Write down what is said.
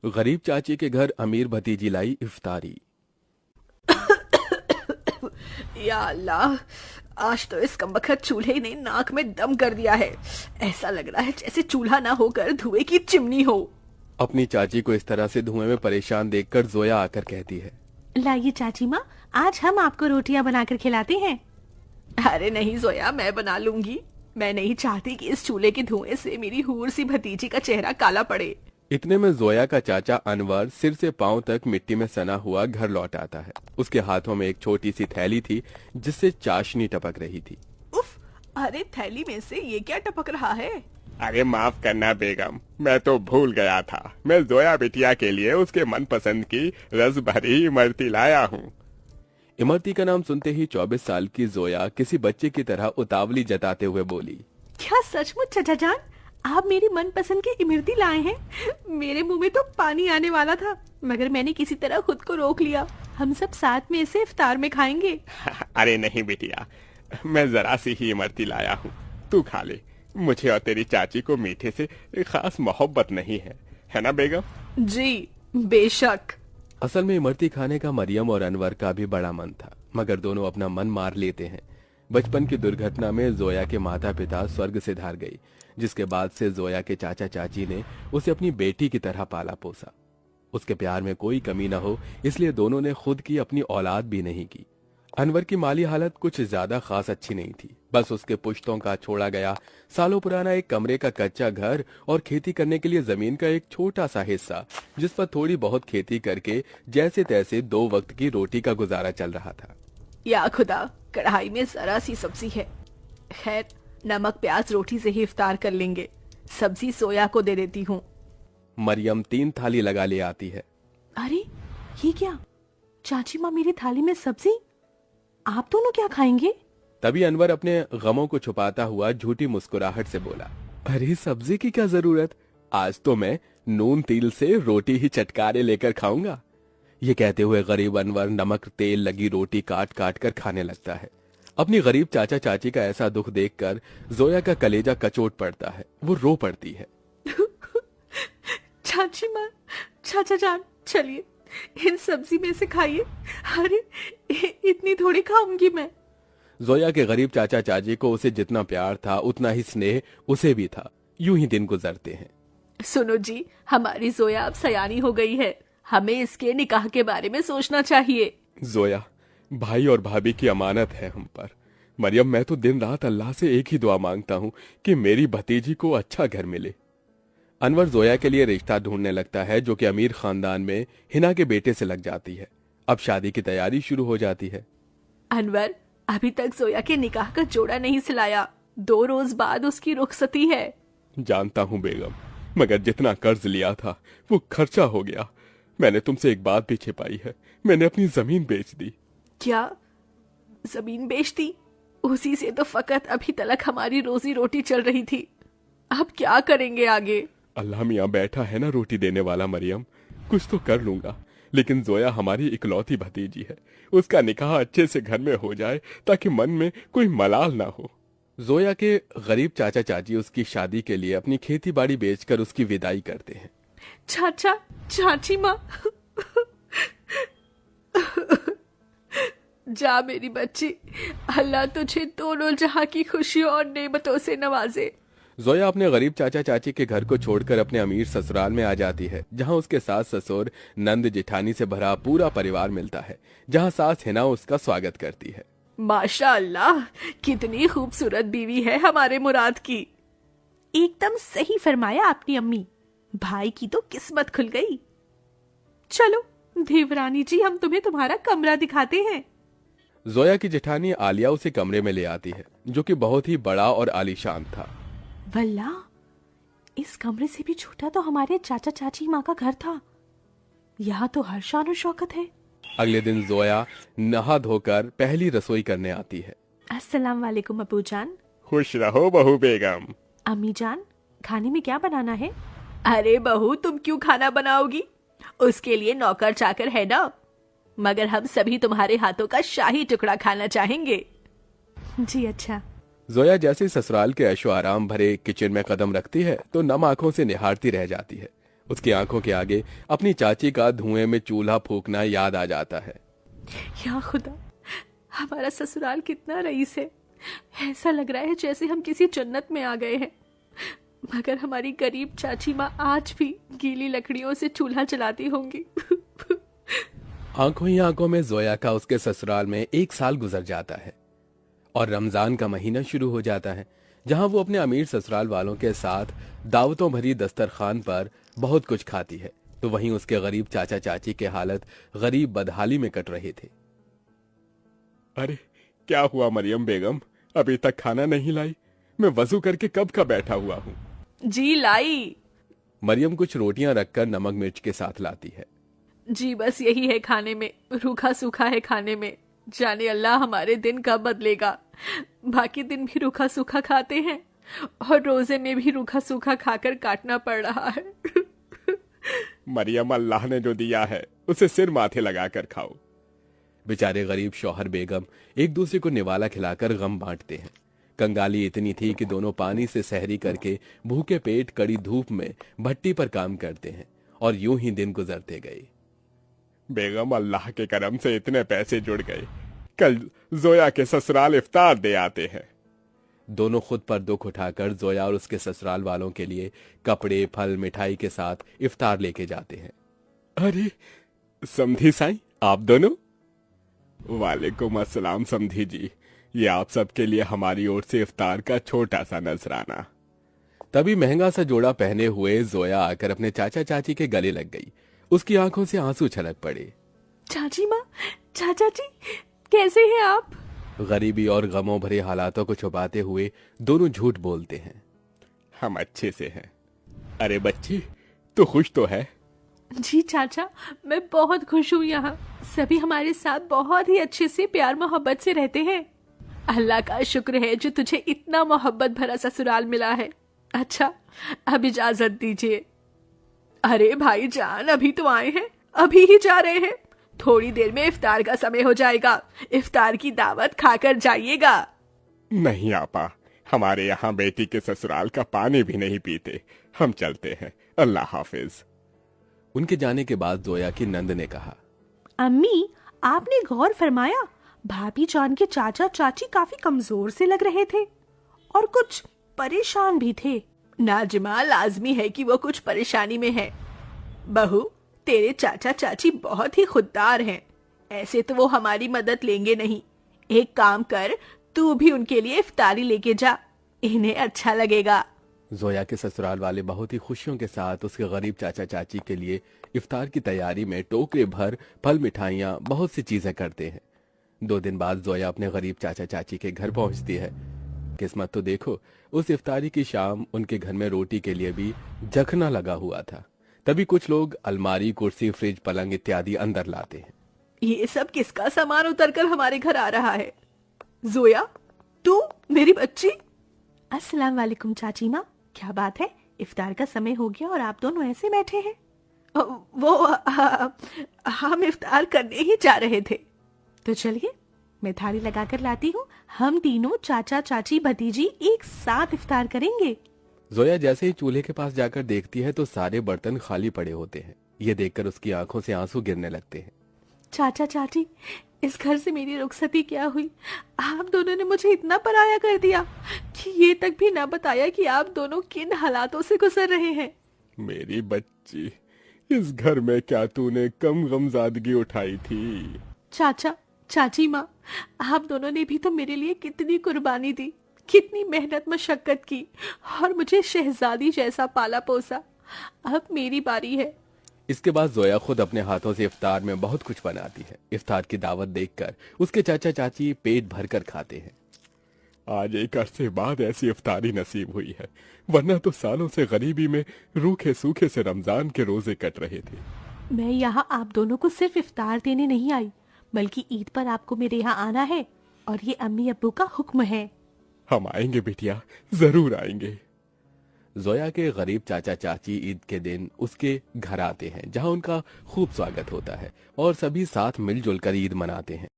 गरीब चाची के घर अमीर भतीजी लाई इफ्तारी। या अल्लाह, आज तो इस कमबख्त चूल्हे ने नाक में दम कर दिया है। ऐसा लग रहा है जैसे चूल्हा ना होकर धुएं की चिमनी हो। अपनी चाची को इस तरह से धुएं में परेशान देखकर जोया आकर कहती है, लाइए चाची माँ, आज हम आपको रोटियां बनाकर खिलाते हैं। अरे नहीं जोया, मैं बना लूंगी। मैं नहीं चाहती कि इस चूल्हे के धुएं से मेरी हूर सी भतीजी का चेहरा काला पड़े। इतने में जोया का चाचा अनवर सिर से पांव तक मिट्टी में सना हुआ घर लौट आता है। उसके हाथों में एक छोटी सी थैली थी जिससे चाशनी टपक रही थी। उफ, अरे थैली में से ये क्या टपक रहा है? अरे माफ करना बेगम, मैं तो भूल गया था। मैं जोया बिटिया के लिए उसके मनपसंद की रस भरी इमरती लाया हूँ। इमरती का नाम सुनते ही 24 साल की जोया किसी बच्चे की तरह उतावली जताते हुए बोली, क्या सचमुच चाचा जान, आप मेरी मनपसंद की इमरती लाए हैं? मेरे मुंह में तो पानी आने वाला था, मगर मैंने किसी तरह खुद को रोक लिया। हम सब साथ में इसे इफ्तार में खाएंगे। अरे नहीं बिटिया, मैं जरा सी ही इमरती लाया हूँ, तू खा ले। मुझे और तेरी चाची को मीठे से खास मोहब्बत नहीं है ना बेगम? जी बेशक। असल में इमरती खाने का मरियम और अनवर का भी बड़ा मन था, मगर दोनों अपना मन मार लेते हैं। बचपन की दुर्घटना में जोया के माता पिता स्वर्ग से धार गई, जिसके बाद से जोया के चाचा चाची ने उसे अपनी बेटी की तरह पाला पोसा। उसके प्यार में कोई कमी न हो, इसलिए दोनों ने खुद की अपनी औलाद भी नहीं की। अनवर की माली हालत कुछ ज्यादा खास अच्छी नहीं थी। बस उसके पुश्तों का छोड़ा गया सालों पुराना एक कमरे का कच्चा घर और खेती करने के लिए जमीन का एक छोटा सा हिस्सा, जिस पर थोड़ी बहुत खेती करके जैसे तैसे 2 वक्त की रोटी का गुजारा चल रहा था। या खुदा, कढ़ाई में जरा सी सब्जी है। खैर, नमक प्याज रोटी से ही इफ्तार कर लेंगे। सब्जी सोया को दे देती हूँ। मरियम 3 थाली लगा ले आती है। अरे ये क्या, चाची माँ मेरी थाली में सब्जी, आप दोनों क्या खाएंगे? तभी अनवर अपने गमों को छुपाता हुआ झूठी मुस्कुराहट से बोला, अरे सब्जी की क्या जरूरत, आज तो मैं नून तिल से रोटी ही चटकारे लेकर खाऊंगा। ये कहते हुए गरीब अनवर नमक तेल लगी रोटी काट काट कर खाने लगता है। अपनी गरीब चाचा चाची का ऐसा दुख देखकर जोया का कलेजा कचोट पड़ता है। वो रो पड़ती है। चाची माँ, चाचा जान, चलिए इन सब्जी में से खाइए। अरे इतनी थोड़ी खाऊंगी मैं। जोया के गरीब चाचा चाची को उसे जितना प्यार था उतना ही स्नेह उसे भी था। यूं ही दिन गुजरते हैं। सुनो जी, हमारी जोया अब सयानी हो गई है। हमें इसके निकाह के बारे में सोचना चाहिए। जोया, भाई और भाभी की अमानत है हम पर। मरियम, मैं तो दिन रात अल्लाह से एक ही दुआ मांगता हूँ कि मेरी भतीजी को अच्छा घर मिले। अनवर जोया के लिए रिश्ता ढूंढने लगता है, जो कि अमीर खानदान में हिना के बेटे से लग जाती है। अब शादी की तैयारी शुरू हो जाती है। अनवर, अभी तक जोया के निकाह का जोड़ा नहीं सिलाया। 2 रोज बाद उसकी रुखसती है। जानता हूँ बेगम, मगर जितना कर्ज लिया था वो खर्चा हो गया। मैंने तुमसे एक बात भी छिपाई है, मैंने अपनी जमीन बेच दी। क्या जमीन बेच दी? उसी से तो फकत अभी तक हमारी रोजी रोटी चल रही थी। अब क्या करेंगे आगे? अल्लाह मियाँ बैठा है ना रोटी देने वाला। मरियम, कुछ तो कर लूंगा, लेकिन जोया हमारी इकलौती भतीजी है। उसका निकाह अच्छे से घर में हो जाए ताकि मन में कोई मलाल ना हो। जोया के गरीब चाचा चाची उसकी शादी के लिए अपनी खेती बाड़ी बेचकर उसकी विदाई करते हैं। चाचा चाची माँ, जा मेरी बच्ची, अल्लाह तुझे दोनों जहां की खुशियों और नेमतों से नवाजे। जोया अपने गरीब चाचा चाची के घर को छोड़कर अपने अमीर ससुराल में आ जाती है, जहां उसके सास ससुर नंद जेठानी से भरा पूरा परिवार मिलता है, जहां सास हिना उसका स्वागत करती है। माशा अल्लाह, कितनी खूबसूरत बीवी है हमारे मुराद की। एकदम सही फरमाया आपने अम्मी, भाई की तो किस्मत खुल गई। चलो देवरानी जी, हम तुम्हें तुम्हारा कमरा दिखाते हैं। जोया की जेठानी आलिया उसे कमरे में ले आती है, जो कि बहुत ही बड़ा और आलीशान था। वल्ला, इस कमरे से भी छोटा तो हमारे चाचा चाची माँ का घर था। यहाँ तो हर शान और शौकत है। अगले दिन जोया नहा धोकर पहली रसोई करने आती है। अस्सलाम वालेकुम अबू जान। खुश रहो बहू बेगम। अम्मी जान, खाने में क्या बनाना है? अरे बहू, तुम क्यों खाना बनाओगी? उसके लिए नौकर चाकर है ना, मगर हम सभी तुम्हारे हाथों का शाही टुकड़ा खाना चाहेंगे। जी अच्छा। जोया जैसे ससुराल के ऐशो आराम भरे किचन में कदम रखती है तो नम आंखों से निहारती रह जाती है। उसकी आंखों के आगे अपनी चाची का धुएं में चूल्हा फूंकना याद आ जाता है। या खुदा, हमारा ससुराल कितना रईस है। ऐसा लग रहा है जैसे हम किसी जन्नत में आ गए हैं। मगर हमारी गरीब चाची माँ आज भी गीली लकड़ियों से चूल्हा जलाती होंगी। आंखों ही आंखों में जोया का उसके ससुराल में 1 साल गुजर जाता है और रमजान का महीना शुरू हो जाता है, जहां वो अपने अमीर ससुराल वालों के साथ दावतों भरी दस्तरखान पर बहुत कुछ खाती है, तो वहीं उसके गरीब चाचा चाची के हालत गरीब बदहाली में कट रहे थे। अरे क्या हुआ मरियम बेगम, अभी तक खाना नहीं लाई? मैं वजू करके कब का बैठा हुआ हूँ। जी लाई। मरियम कुछ रोटियां रखकर नमक मिर्च के साथ लाती है। जी बस यही है खाने में, रूखा सूखा है खाने में। जाने अल्लाह हमारे दिन कब बदलेगा। बाकी दिन भी रूखा सूखा खाते हैं और रोजे में भी रूखा सूखा खाकर काटना पड़ रहा है। मरियम, अल्लाह ने जो दिया है उसे सिर माथे लगाकर खाओ। बेचारे गरीब शौहर बेगम एक दूसरे को निवाला खिलाकर गम बांटते हैं। कंगाली इतनी थी कि दोनों पानी से सहरी करके भूखे पेट कड़ी धूप में भट्टी पर काम करते हैं और यूं ही दिन गुजरते गए। बेगम, अल्लाह के करम से इतने पैसे जुड़ गए, कल जोया के ससुराल इफ्तार दे आते हैं। दोनों खुद पर दुख उठाकर जोया और उसके ससुराल वालों के लिए कपड़े, फल, मिठाई के साथ इफ्तार लेके जाते हैं। अरे समधी साईं, आप दोनों? वालेकुम अस्सलाम समधी जी, ये आप सबके लिए हमारी ओर से इफ्तार का छोटा सा नजराना। तभी महंगा सा जोड़ा पहने हुए जोया आकर अपने चाचा चाची के गले लग गई। उसकी आंखों से आंसू छलक पड़े। चाची माँ, चाचा जी, कैसे हैं आप? गरीबी और गमों भरे हालातों को छुपाते हुए दोनों झूठ बोलते हैं। हम अच्छे से हैं। अरे बच्ची, तू खुश तो है? जी चाचा, मैं बहुत खुश हूँ। यहाँ सभी हमारे साथ बहुत ही अच्छे से प्यार मोहब्बत से रहते हैं। अल्लाह का शुक्र है जो तुझे इतना मोहब्बत भरा ससुराल मिला है। अच्छा, अब इजाजत दीजिए। अरे भाईजान, अभी तो आए हैं, अभी ही जा रहे हैं। थोड़ी देर में इफ्तार का समय हो जाएगा। इफ्तार की दावत खाकर जाइएगा। नहीं आपा, हमारे यहाँ बेटी के ससुराल का पानी भी नहीं पीते। हम चलते हैं, अल्लाह हाफिज। उनके जाने के बाद जोया की नंद ने कहा, अम्मी, आपने गौर फरमाया भाभी जान के चाचा चाची काफी कमजोर से लग रहे थे और कुछ परेशान भी थे। नाजिमा, लाजमी है कि वो कुछ परेशानी में है। बहू, तेरे चाचा चाची बहुत ही खुददार हैं। ऐसे तो वो हमारी मदद लेंगे नहीं। एक काम कर, तू भी उनके लिए इफ्तारी लेके जा, इन्हें अच्छा लगेगा। जोया के ससुराल वाले बहुत ही खुशियों के साथ उसके गरीब चाचा चाची के लिए इफ्तार की तैयारी में टोकरे भर फल, मिठाइयाँ, बहुत सी चीजें करते हैं। 2 दिन बाद जोया अपने गरीब चाचा चाची के घर पहुंचती है। किस्मत तो देखो, उस इफ्तारी की शाम उनके घर में रोटी के लिए भी जखना लगा हुआ था। तभी कुछ लोग अलमारी, कुर्सी, फ्रिज, पलंग इत्यादि अंदर लाते हैं। ये सब किसका सामान उतरकर हमारे घर आ रहा है? जोया, तू मेरी बच्ची? अस्सलाम वालेकुम चाची माँ, क्या बात है? इफ्तार का समय हो गया और आप दोनों ऐसे बैठे हैं? हम इफ्तार करने ही जा रहे थे। तो चलिए, मैं थाली लगाकर लाती हूँ। हम तीनों चाचा चाची भतीजी एक साथ इफ्तार करेंगे। जोया जैसे ही चूल्हे के पास जाकर देखती है तो सारे बर्तन खाली पड़े होते हैं। ये देखकर उसकी आंखों से आंसू गिरने लगते हैं। चाचा चाची, इस घर से मेरी रुखसती क्या हुई? आप दोनों ने मुझे इतना पराया कर दिया कि ये तक भी ना बताया कि आप दोनों किन हालातों से गुजर रहे हैं। मेरी बच्ची, इस घर में क्या तूने कम गमजादगी उठाई थी? चाचा चाची माँ, आप दोनों ने भी तो मेरे लिए कितनी कुर्बानी दी, कितनी मेहनत मशक्कत की और मुझे शहजादी जैसा पाला पोसा। अब मेरी बारी है। इसके बाद जोया खुद अपने हाथों से इफ्तार में बहुत कुछ बनाती है। इफ्तार की दावत देखकर उसके चाचा चाची पेट भरकर खाते हैं। आज एक अरसे बाद ऐसी इफ्तारी नसीब हुई है, वरना तो सालों से गरीबी में रूखे सूखे से रमजान के रोजे कट रहे थे। मैं यहाँ आप दोनों को सिर्फ इफ्तार देने नहीं आई, बल्कि ईद पर आपको मेरे यहाँ आना है और ये अम्मी अब्बू का हुक्म है। हम आएंगे बिटिया, जरूर आएंगे। जोया के गरीब चाचा चाची ईद के दिन उसके घर आते हैं, जहां उनका खूब स्वागत होता है और सभी साथ मिलजुल कर ईद मनाते हैं।